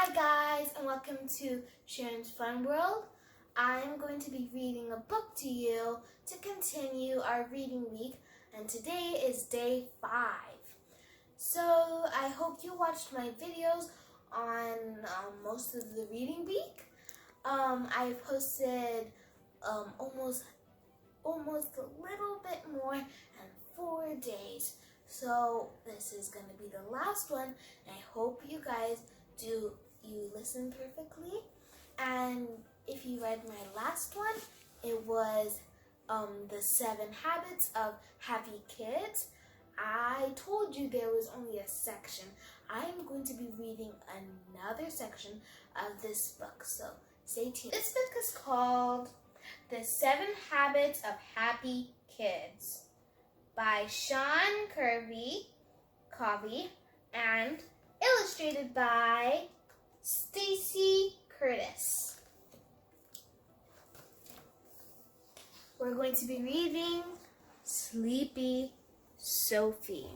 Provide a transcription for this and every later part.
Hi guys, and welcome to Sharon's Fun World. I'm going to be reading a book to you to continue our reading week, and today is day 5. So I hope you watched my videos on most of the reading week. I posted almost a little bit more than 4 days. So this is going to be the last one, and I hope you guys you listen perfectly. And if you read my last one, it was the 7 Habits of Happy Kids. I told you there was only a section. I'm going to be reading another section of this book, so stay tuned. This book is called The 7 Habits of Happy Kids by Sean Covey and illustrated by Stacy Curtis. We're going to be reading Sleepy Sophie.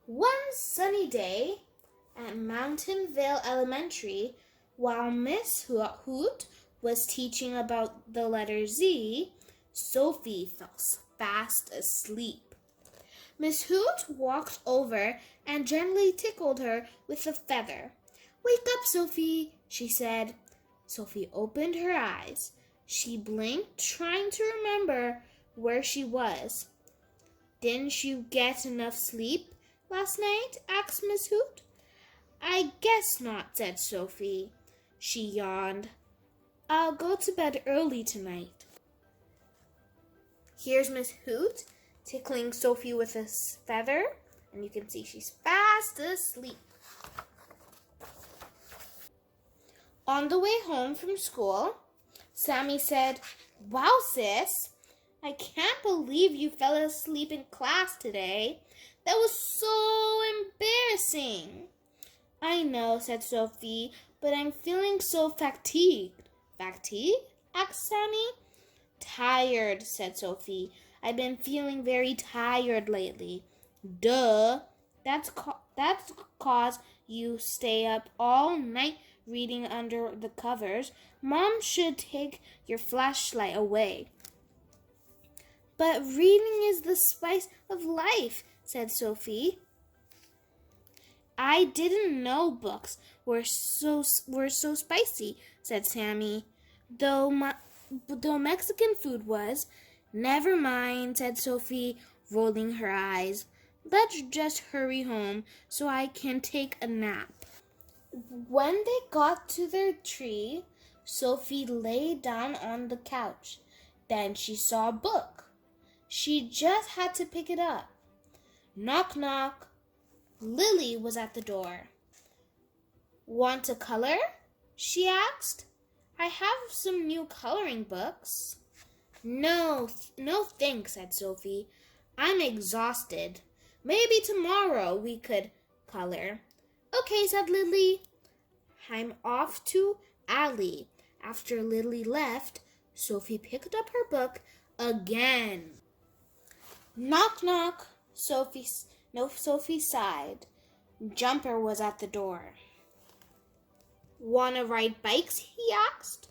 One sunny day at Mountain Vale Elementary, while Miss Hoot was teaching about the letter Z, Sophie fell fast asleep. Miss Hoot walked over and gently tickled her with a feather. "Wake up, Sophie," she said. Sophie opened her eyes. She blinked, trying to remember where she was. "Didn't you get enough sleep last night?" asked Miss Hoot. "I guess not," said Sophie. She yawned. "I'll go to bed early tonight." Here's Miss Hoot tickling Sophie with a feather, and you can see she's fast asleep. On the way home from school, Sammy said, "Wow, sis, I can't believe you fell asleep in class today. That was so embarrassing." "I know," said Sophie, "but I'm feeling so fatigued." "Fatigued?" asked Sammy. "Tired," said Sophie. "I've been feeling very tired lately." "Duh, that's cause you stay up all night reading under the covers. Mom should take your flashlight away." "But reading is the spice of life," said Sophie. "I didn't know books were so spicy," said Sammy. Though Mexican food was. "Never mind," said Sophie, rolling her eyes. "Let's just hurry home so I can take a nap." When they got to their tree, Sophie lay down on the couch. Then she saw a book. She just had to pick it up. Knock, knock. Lily was at the door. "Want to color?" she asked. "I have some new coloring books." No thanks," said Sophie. "I'm exhausted. Maybe tomorrow we could color." "Okay," said Lily. "I'm off to Alley." After Lily left, Sophie picked up her book again. Knock, knock. Sophie sighed. Jumper was at the door. "Wanna ride bikes?" he asked.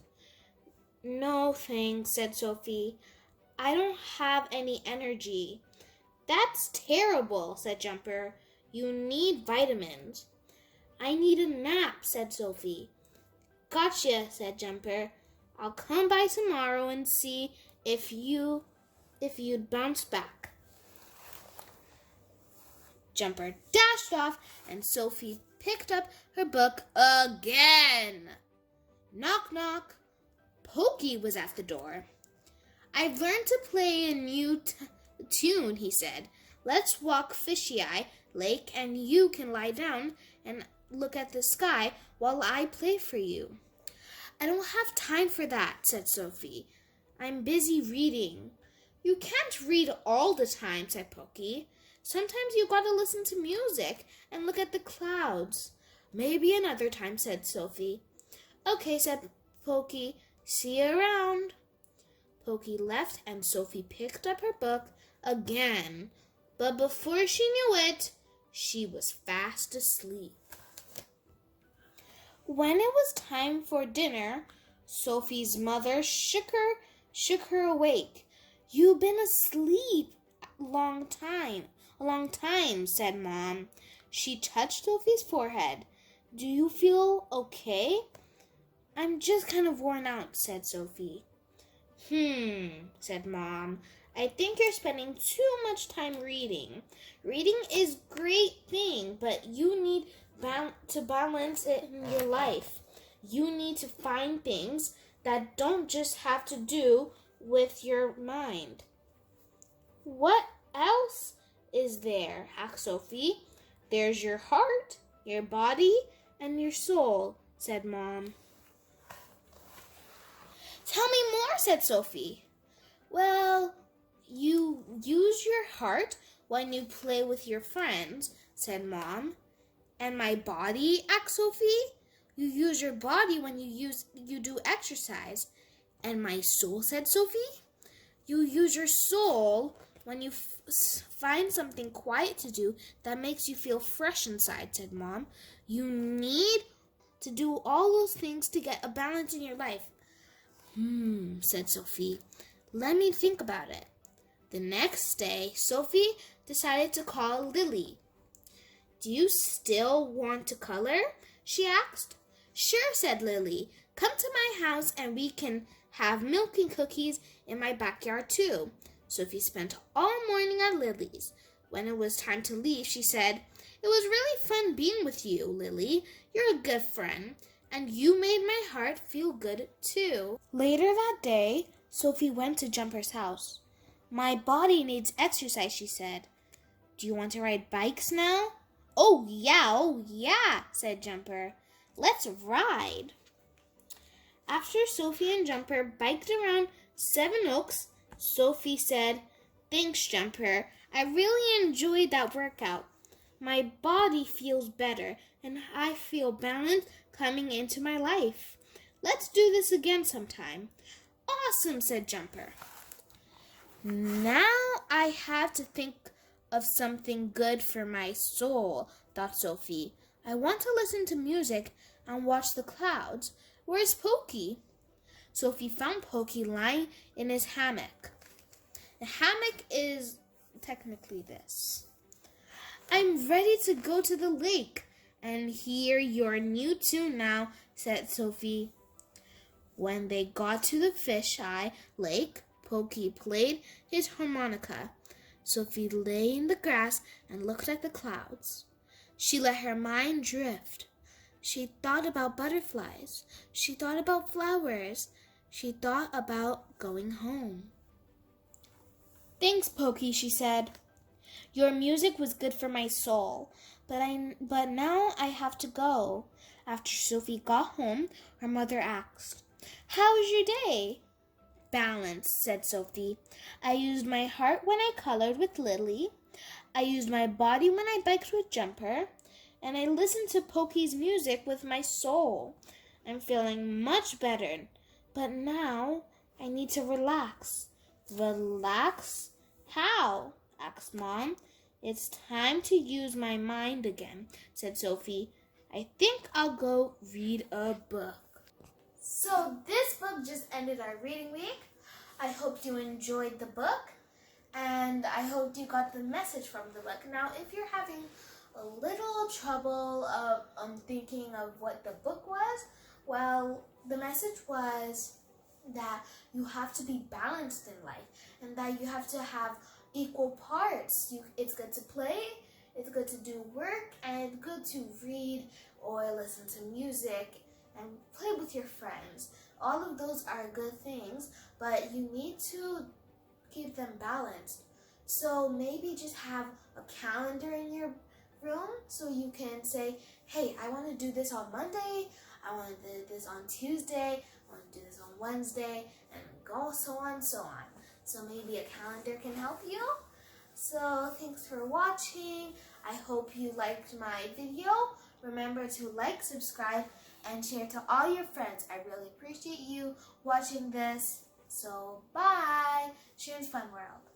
"No, thanks," said Sophie. "I don't have any energy." "That's terrible," said Jumper. "You need vitamins." "I need a nap," said Sophie. "Gotcha," said Jumper. "I'll come by tomorrow and see if you'd bounce back." Jumper dashed off, and Sophie picked up her book again. Knock, knock. Pokey was at the door. "I've learned to play a new tune," he said. "Let's walk Fishy Eye Lake, and you can lie down and look at the sky while I play for you." "I don't have time for that," said Sophie. "I'm busy reading." "You can't read all the time," said Pokey. "Sometimes you gotta listen to music and look at the clouds." "Maybe another time," said Sophie. "Okay," said Pokey. "See you around." Pokey left, and Sophie picked up her book again. But before she knew it, she was fast asleep. When it was time for dinner, Sophie's mother shook her awake. "You've been asleep a long time," said Mom. She touched Sophie's forehead. "Do you feel okay?" "I'm just kind of worn out," said Sophie. Said Mom. "I think you're spending too much time reading. Reading is a great thing, but you need to balance it in your life. You need to find things that don't just have to do with your mind." "What else is there?" asked Sophie. "There's your heart, your body, and your soul," said Mom. "Tell me more," said Sophie. "Well, you use your heart when you play with your friends," said Mom. "And my body?" asked Sophie. "You use your body when you do exercise." "And my soul?" said Sophie. "You use your soul when you find something quiet to do that makes you feel fresh inside," said Mom. "You need to do all those things to get a balance in your life." Said Sophie. "Let me think about it." The next day, Sophie decided to call Lily. "Do you still want to color?" she asked. "Sure," said Lily. "Come to my house and we can have milk and cookies in my backyard too." Sophie spent all morning at Lily's. When it was time to leave, she said, "It was really fun being with you, Lily. You're a good friend, and you made my heart feel good too." Later that day, Sophie went to Jumper's house. "My body needs exercise," she said. "Do you want to ride bikes now?" Oh yeah, said Jumper. "Let's ride." After Sophie and Jumper biked around Seven Oaks, Sophie said, "Thanks, Jumper. I really enjoyed that workout. My body feels better, and I feel balance coming into my life. Let's do this again sometime." "Awesome," said Jumper. "Now I have to think of something good for my soul," thought Sophie. "I want to listen to music and watch the clouds. Where's Pokey?" Sophie found Pokey lying in his hammock. The hammock is technically this. "I'm ready to go to the lake and hear your new tune now," said Sophie. When they got to the fisheye lake, Pokey played his harmonica. Sophie lay in the grass and looked at the clouds. She let her mind drift. She thought about butterflies. She thought about flowers. She thought about going home. "Thanks, Pokey," she said. "Your music was good for my soul, but now I have to go." After Sophie got home, her mother asked, "How was your day?" "Balanced," said Sophie. "I used my heart when I colored with Lily. I used my body when I biked with Jumper. And I listened to Pokey's music with my soul. I'm feeling much better. But now I need to relax." "Relax? How?" asked Mom. "It's time to use my mind again," said Sophie. "I think I'll go read a book." So this book just ended our reading week. I hope you enjoyed the book, and I hope you got the message from the book. Now, if you're having a little trouble thinking of what the book was, well, the message was that you have to be balanced in life and that you have to have equal parts. It's good to play, it's good to do work, and it's good to read or listen to music and play with your friends. All of those are good things, but you need to keep them balanced. So maybe just have a calendar in your room so you can say, "Hey, I want to do this on Monday, I want to do this on Tuesday, I want to do this on Wednesday," and go so on, so on. So maybe a calendar can help you. So thanks for watching. I hope you liked my video. Remember to like, subscribe, and share to all your friends. I really appreciate you watching this. So bye. Sharon's Fun World.